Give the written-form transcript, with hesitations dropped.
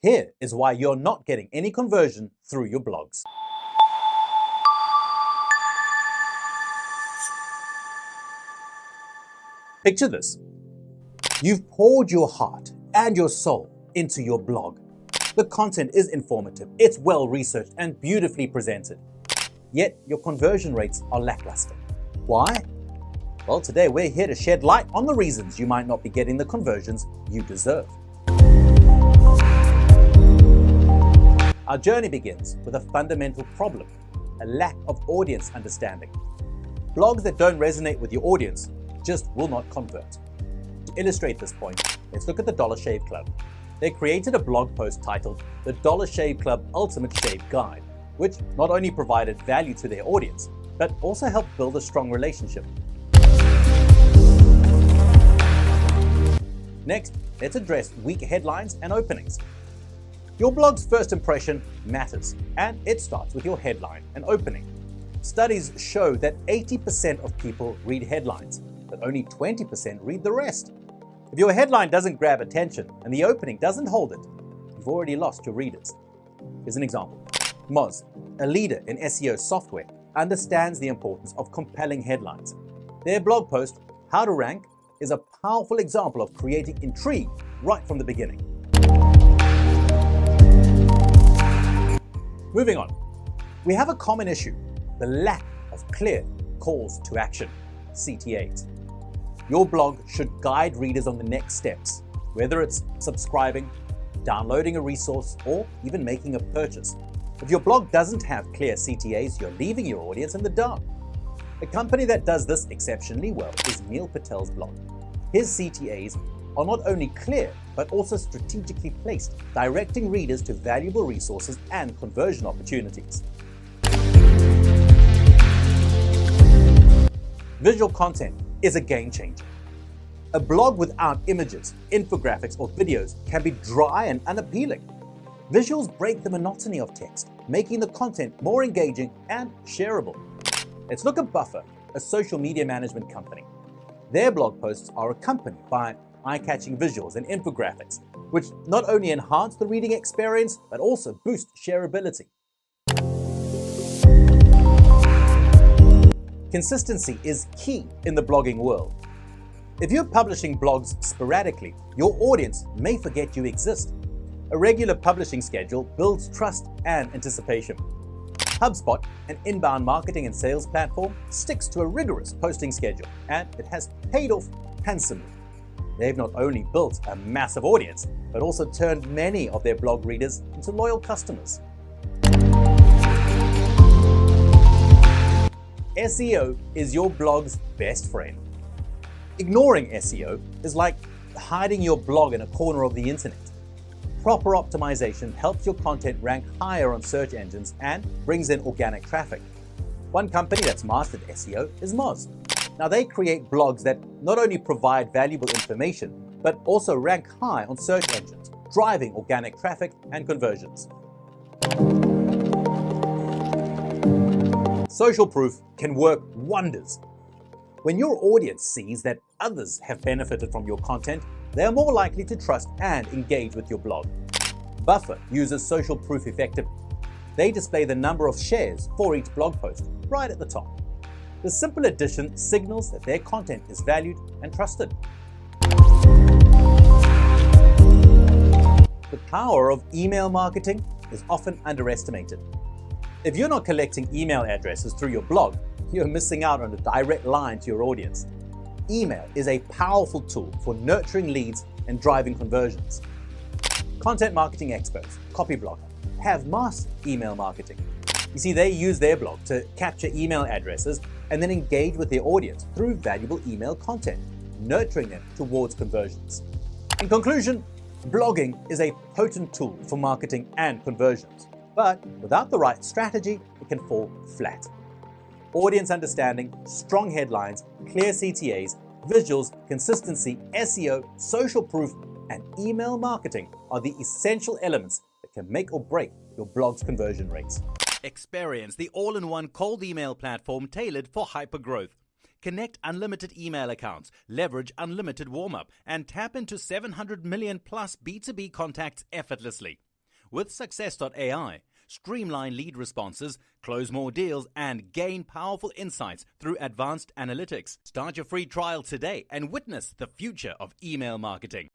Here is why you're not getting any conversion through your blogs. Picture this. You've poured your heart and your soul into your blog. The content is informative, it's well researched and beautifully presented. Yet your conversion rates are lackluster. Why? Well, today we're here to shed light on the reasons you might not be getting the conversions you deserve. Our journey begins with a fundamental problem, a lack of audience understanding. Blogs that don't resonate with your audience just will not convert. To illustrate this point, let's look at the Dollar Shave Club. They created a blog post titled The Dollar Shave Club Ultimate Shave Guide, which not only provided value to their audience, but also helped build a strong relationship. Next, let's address weak headlines and openings. Your blog's first impression matters, and it starts with your headline and opening. Studies show that 80% of people read headlines, but only 20% read the rest. If your headline doesn't grab attention and the opening doesn't hold it, you've already lost your readers. Here's an example. Moz, a leader in SEO software, understands the importance of compelling headlines. Their blog post, How to Rank, is a powerful example of creating intrigue right from the beginning. Moving on, we have a common issue, the lack of clear calls to action, CTAs. Your blog should guide readers on the next steps, whether it's subscribing, downloading a resource, or even making a purchase. If your blog doesn't have clear CTAs, you're leaving your audience in the dark. A company that does this exceptionally well is Neil Patel's blog. His CTAs are not only clear, but also strategically placed, directing readers to valuable resources and conversion opportunities. Visual content is a game changer. A blog without images, infographics, or videos can be dry and unappealing. Visuals break the monotony of text, making the content more engaging and shareable. Let's look at Buffer, a social media management company. Their blog posts are accompanied by eye-catching visuals and infographics, which not only enhance the reading experience, but also boost shareability. Consistency is key in the blogging world. If you're publishing blogs sporadically, your audience may forget you exist. A regular publishing schedule builds trust and anticipation. HubSpot, an inbound marketing and sales platform, sticks to a rigorous posting schedule, and it has paid off handsomely. They've not only built a massive audience, but also turned many of their blog readers into loyal customers. SEO is your blog's best friend. Ignoring SEO is like hiding your blog in a corner of the internet. Proper optimization helps your content rank higher on search engines and brings in organic traffic. One company that's mastered SEO is Moz. Now they create blogs that not only provide valuable information, but also rank high on search engines, driving organic traffic and conversions. Social proof can work wonders. When your audience sees that others have benefited from your content, they are more likely to trust and engage with your blog. Buffer uses social proof effectively. They display the number of shares for each blog post right at the top. The simple addition signals that their content is valued and trusted. The power of email marketing is often underestimated. If you're not collecting email addresses through your blog, you're missing out on a direct line to your audience. Email is a powerful tool for nurturing leads and driving conversions. Content marketing experts, Copyblogger, have mastered email marketing. You see, they use their blog to capture email addresses and then engage with their audience through valuable email content, nurturing them towards conversions. In conclusion, blogging is a potent tool for marketing and conversions, but without the right strategy, it can fall flat. Audience understanding, strong headlines, clear CTAs, visuals, consistency, SEO, social proof, and email marketing are the essential elements that can make or break your blog's conversion rates. Experience the all-in-one cold email platform tailored for hypergrowth. Connect unlimited email accounts, leverage unlimited warm-up, and tap into 700 million plus B2B contacts effortlessly. With Success.ai, streamline lead responses, close more deals, and gain powerful insights through advanced analytics. Start your free trial today and witness the future of email marketing.